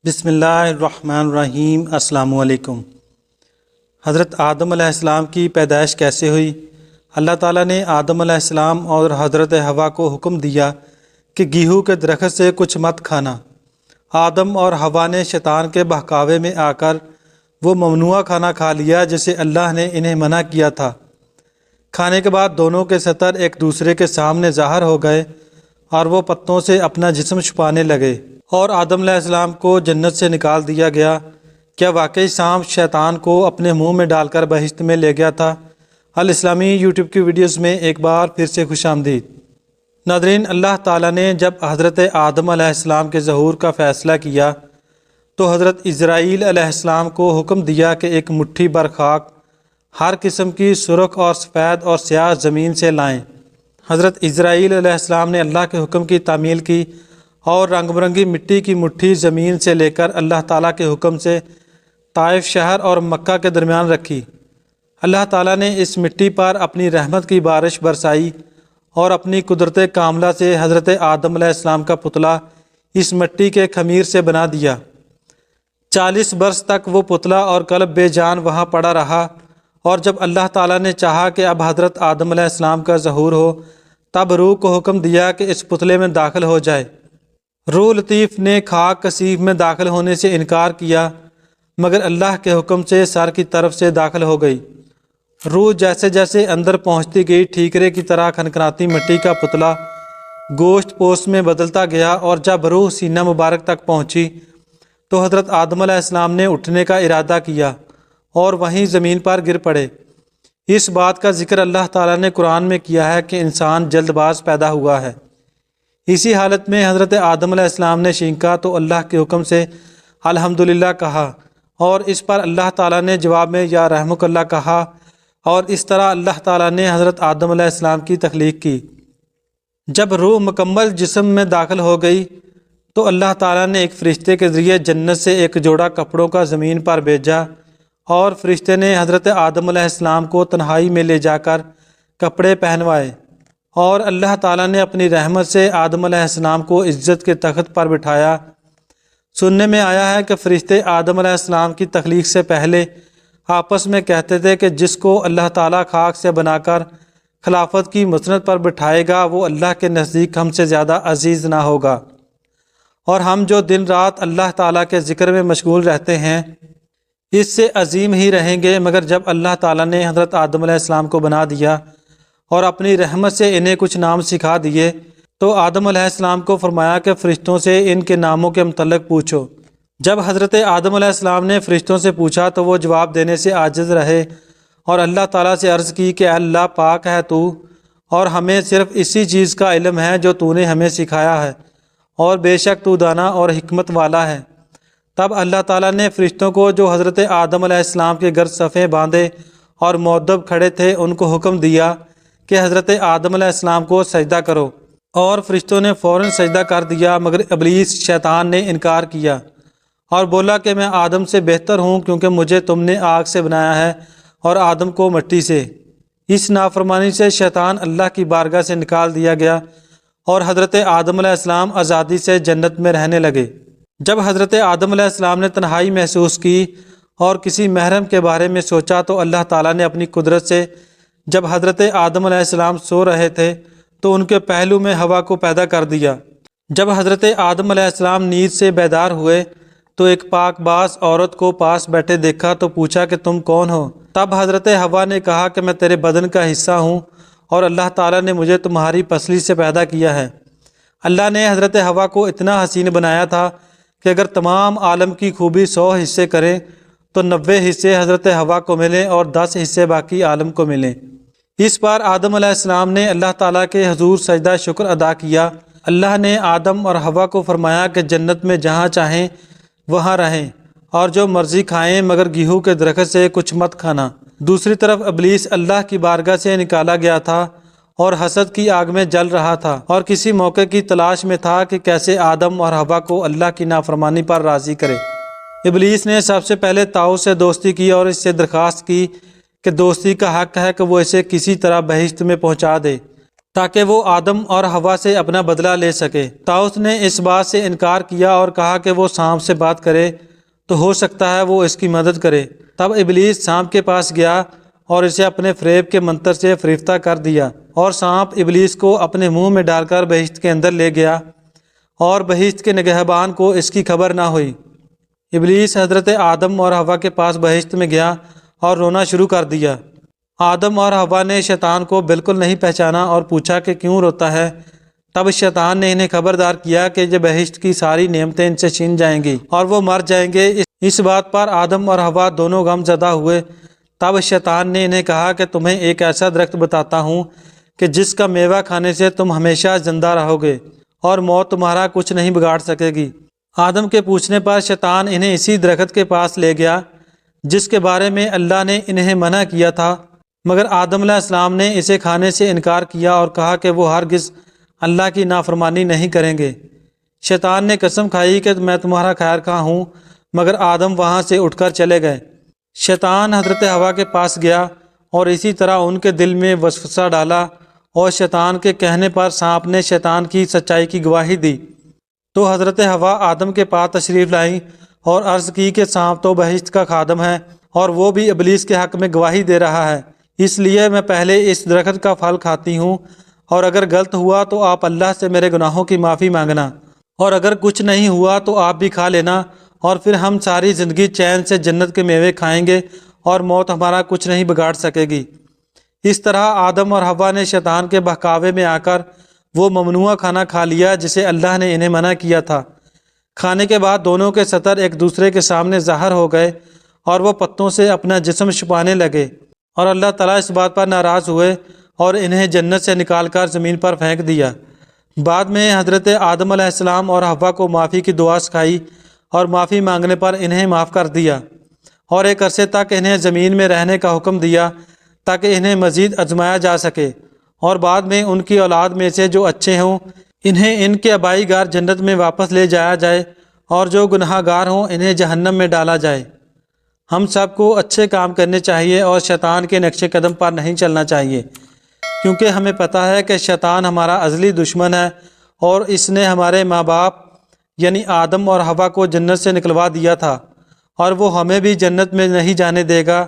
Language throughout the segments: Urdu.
بسم اللہ الرحمن الرحیم۔ السلام علیکم۔ حضرت آدم علیہ السلام کی پیدائش کیسے ہوئی؟ اللہ تعالیٰ نے آدم علیہ السلام اور حضرت حوا کو حکم دیا کہ گیہوں کے درخت سے کچھ مت کھانا۔ آدم اور حوا نے شیطان کے بہکاوے میں آ کر وہ ممنوعہ کھانا کھا لیا جسے اللہ نے انہیں منع کیا تھا۔ کھانے کے بعد دونوں کے سطر ایک دوسرے کے سامنے ظاہر ہو گئے اور وہ پتوں سے اپنا جسم چھپانے لگے اور آدم علیہ السلام کو جنت سے نکال دیا گیا۔ کیا واقعی سانپ شیطان کو اپنے منہ میں ڈال کر بہشت میں لے گیا تھا؟ الاسلامی یوٹیوب کی ویڈیوز میں ایک بار پھر سے خوش آمدید۔ ناظرین، اللہ تعالیٰ نے جب حضرت آدم علیہ السلام کے ظہور کا فیصلہ کیا تو حضرت اسرائیل علیہ السلام کو حکم دیا کہ ایک مٹھی بھر خاک ہر قسم کی سرخ اور سفید اور سیاہ زمین سے لائیں۔ حضرت اسرائیل علیہ السلام نے اللہ کے حکم کی تعمیل کی اور رنگ برنگی مٹی کی مٹھی زمین سے لے کر اللہ تعالیٰ کے حکم سے طائف شہر اور مکہ کے درمیان رکھی۔ اللہ تعالیٰ نے اس مٹی پر اپنی رحمت کی بارش برسائی اور اپنی قدرت کاملہ سے حضرت آدم علیہ السلام کا پتلا اس مٹی کے خمیر سے بنا دیا۔ 40 برس تک وہ پتلا اور قلب بے جان وہاں پڑا رہا، اور جب اللہ تعالیٰ نے چاہا کہ اب حضرت آدم علیہ السلام کا ظہور ہو تب روح کو حکم دیا کہ اس پتلے میں داخل ہو جائے۔ روح لطیف نے خاک کثیف میں داخل ہونے سے انکار کیا، مگر اللہ کے حکم سے سر کی طرف سے داخل ہو گئی۔ روح جیسے جیسے اندر پہنچتی گئی ٹھیکرے کی طرح کھنکھناتی مٹی کا پتلا گوشت پوست میں بدلتا گیا، اور جب روح سینہ مبارک تک پہنچی تو حضرت آدم علیہ السلام نے اٹھنے کا ارادہ کیا اور وہیں زمین پر گر پڑے۔ اس بات کا ذکر اللہ تعالیٰ نے قرآن میں کیا ہے کہ انسان جلد باز پیدا ہوا ہے۔ اسی حالت میں حضرت آدم علیہ السلام نے چھینکا تو اللہ کے حکم سے الحمدللہ کہا، اور اس پر اللہ تعالیٰ نے جواب میں یا رحمک اللہ کہا، اور اس طرح اللہ تعالیٰ نے حضرت آدم علیہ السلام کی تخلیق کی۔ جب روح مکمل جسم میں داخل ہو گئی تو اللہ تعالیٰ نے ایک فرشتے کے ذریعے جنت سے ایک جوڑا کپڑوں کا زمین پر بھیجا، اور فرشتے نے حضرت آدم علیہ السلام کو تنہائی میں لے جا کر کپڑے پہنوائے، اور اللہ تعالیٰ نے اپنی رحمت سے آدم علیہ السلام کو عزت کے تخت پر بٹھایا۔ سننے میں آیا ہے کہ فرشتے آدم علیہ السلام کی تخلیق سے پہلے آپس میں کہتے تھے کہ جس کو اللہ تعالیٰ خاک سے بنا کر خلافت کی مسند پر بٹھائے گا وہ اللہ کے نزدیک ہم سے زیادہ عزیز نہ ہوگا، اور ہم جو دن رات اللہ تعالیٰ کے ذکر میں مشغول رہتے ہیں اس سے عظیم ہی رہیں گے۔ مگر جب اللہ تعالیٰ نے حضرت آدم علیہ السلام کو بنا دیا اور اپنی رحمت سے انہیں کچھ نام سکھا دیے تو آدم علیہ السلام کو فرمایا کہ فرشتوں سے ان کے ناموں کے متعلق پوچھو۔ جب حضرت آدم علیہ السلام نے فرشتوں سے پوچھا تو وہ جواب دینے سے عاجز رہے، اور اللہ تعالیٰ سے عرض کی کہ اللہ پاک ہے تو، اور ہمیں صرف اسی چیز کا علم ہے جو تو نے ہمیں سکھایا ہے، اور بے شک تو دانا اور حکمت والا ہے۔ تب اللہ تعالیٰ نے فرشتوں کو جو حضرت آدم علیہ السلام کے گرد صفیں باندھے اور مؤدب کھڑے تھے ان کو حکم دیا کہ حضرت آدم علیہ السلام کو سجدہ کرو، اور فرشتوں نے فوراً سجدہ کر دیا، مگر ابلیس شیطان نے انکار کیا اور بولا کہ میں آدم سے بہتر ہوں کیونکہ مجھے تم نے آگ سے بنایا ہے اور آدم کو مٹی سے۔ اس نافرمانی سے شیطان اللہ کی بارگاہ سے نکال دیا گیا، اور حضرت آدم علیہ السلام آزادی سے جنت میں رہنے لگے۔ جب حضرت آدم علیہ السلام نے تنہائی محسوس کی اور کسی محرم کے بارے میں سوچا تو اللہ تعالیٰ نے اپنی قدرت سے جب حضرت آدم علیہ السلام سو رہے تھے تو ان کے پہلو میں ہوا کو پیدا کر دیا۔ جب حضرت آدم علیہ السلام نیند سے بیدار ہوئے تو ایک پاک باز عورت کو پاس بیٹھے دیکھا تو پوچھا کہ تم کون ہو؟ تب حضرت حوا نے کہا کہ میں تیرے بدن کا حصہ ہوں، اور اللہ تعالیٰ نے مجھے تمہاری پسلی سے پیدا کیا ہے۔ اللہ نے حضرت حوا کو اتنا حسین بنایا تھا کہ اگر تمام عالم کی خوبی 100 حصے کریں تو 90 حصے حضرت حوا کو ملیں اور 10 حصے باقی عالم کو ملیں۔ اس بار آدم علیہ السلام نے اللہ تعالیٰ کے حضور سجدہ شکر ادا کیا۔ اللہ نے آدم اور حوا کو فرمایا کہ جنت میں جہاں چاہیں وہاں رہیں اور جو مرضی کھائیں، مگر گیہوں کے درخت سے کچھ مت کھانا۔ دوسری طرف ابلیس اللہ کی بارگاہ سے نکالا گیا تھا اور حسد کی آگ میں جل رہا تھا، اور کسی موقع کی تلاش میں تھا کہ کیسے آدم اور حوا کو اللہ کی نافرمانی پر راضی کرے۔ ابلیس نے سب سے پہلے طاؤ سے دوستی کی اور اس سے درخواست کی کہ دوستی کا حق ہے کہ وہ اسے کسی طرح بہشت میں پہنچا دے۔ تاکہ وہ آدم اور حوا سے اپنا بدلہ لے سکے۔ طاؤس نے اس بات سے انکار کیا اور کہا کہ وہ سانپ سے بات کرے تو ہو سکتا ہے وہ اس کی مدد کرے۔ تب ابلیس سانپ کے پاس گیا اور اسے اپنے فریب کے منتر سے فریفتہ کر دیا، اور سانپ ابلیس کو اپنے منہ میں ڈال کر بہشت کے اندر لے گیا، اور بہشت کے نگہبان کو اس کی خبر نہ ہوئی۔ ابلیس حضرت آدم اور حوا کے پاس بہشت میں گیا اور رونا شروع کر دیا۔ آدم اور حوا نے شیطان کو بالکل نہیں پہچانا اور پوچھا کہ کیوں روتا ہے۔ تب شیطان نے انہیں خبردار کیا کہ یہ بہشت کی ساری نعمتیں ان سے چھین جائیں گی اور وہ مر جائیں گے۔ اس بات پر آدم اور حوا دونوں غم زدہ ہوئے۔ تب شیطان نے انہیں کہا کہ تمہیں ایک ایسا درخت بتاتا ہوں کہ جس کا میوہ کھانے سے تم ہمیشہ زندہ رہو گے اور موت تمہارا کچھ نہیں بگاڑ سکے گی۔ آدم کے پوچھنے پر شیطان انہیں اسی درخت کے پاس لے گیا جس کے بارے میں اللہ نے انہیں منع کیا تھا، مگر آدم علیہ السلام نے اسے کھانے سے انکار کیا اور کہا کہ وہ ہرگز اللہ کی نافرمانی نہیں کریں گے۔ شیطان نے قسم کھائی کہ میں تمہارا خیر خواہ ہوں، مگر آدم وہاں سے اٹھ کر چلے گئے۔ شیطان حضرت حوا کے پاس گیا اور اسی طرح ان کے دل میں وسوسہ ڈالا، اور شیطان کے کہنے پر سانپ نے شیطان کی سچائی کی گواہی دی۔ تو حضرت حوا آدم کے پاس تشریف لائیں اور عرض کی کہ سانپ تو بہشت کا خادم ہے اور وہ بھی ابلیس کے حق میں گواہی دے رہا ہے، اس لیے میں پہلے اس درخت کا پھل کھاتی ہوں، اور اگر غلط ہوا تو آپ اللہ سے میرے گناہوں کی معافی مانگنا، اور اگر کچھ نہیں ہوا تو آپ بھی کھا لینا، اور پھر ہم ساری زندگی چین سے جنت کے میوے کھائیں گے اور موت ہمارا کچھ نہیں بگاڑ سکے گی۔ اس طرح آدم اور حوا نے شیطان کے بہکاوے میں آ کر وہ ممنوعہ کھانا کھا لیا جسے اللہ نے انہیں منع کیا تھا۔ کھانے کے بعد دونوں کے سطر ایک دوسرے کے سامنے ظاہر ہو گئے اور وہ پتوں سے اپنا جسم چھپانے لگے، اور اللہ تعالیٰ اس بات پر ناراض ہوئے اور انہیں جنت سے نکال کر زمین پر پھینک دیا۔ بعد میں حضرت آدم علیہ السلام اور حوا کو معافی کی دعا سکھائی اور معافی مانگنے پر انہیں معاف کر دیا، اور ایک عرصے تک انہیں زمین میں رہنے کا حکم دیا تاکہ انہیں مزید آزمایا جا سکے، اور بعد میں ان کی اولاد میں سے جو اچھے ہوں انہیں ان کے آبائی گھر جنت میں واپس لے جایا جائے، اور جو گناہ گار ہوں انہیں جہنم میں ڈالا جائے۔ ہم سب کو اچھے کام کرنے چاہیے اور شیطان کے نقش قدم پر نہیں چلنا چاہیے، کیونکہ ہمیں پتہ ہے کہ شیطان ہمارا ازلی دشمن ہے، اور اس نے ہمارے ماں باپ یعنی آدم اور حوا کو جنت سے نکلوا دیا تھا، اور وہ ہمیں بھی جنت میں نہیں جانے دے گا،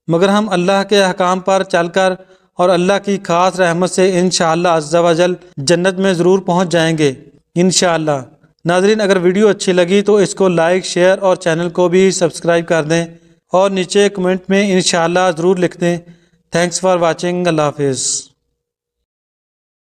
مگر ہم اللہ کے احکام پر چل کر اور اللہ کی خاص رحمت سے انشاءاللہ عز و جل جنت میں ضرور پہنچ جائیں گے انشاءاللہ۔ ناظرین، اگر ویڈیو اچھی لگی تو اس کو لائک، شیئر اور چینل کو بھی سبسکرائب کر دیں، اور نیچے کمنٹ میں انشاءاللہ ضرور لکھ دیں۔ Thanks for watching. اللہ حافظ۔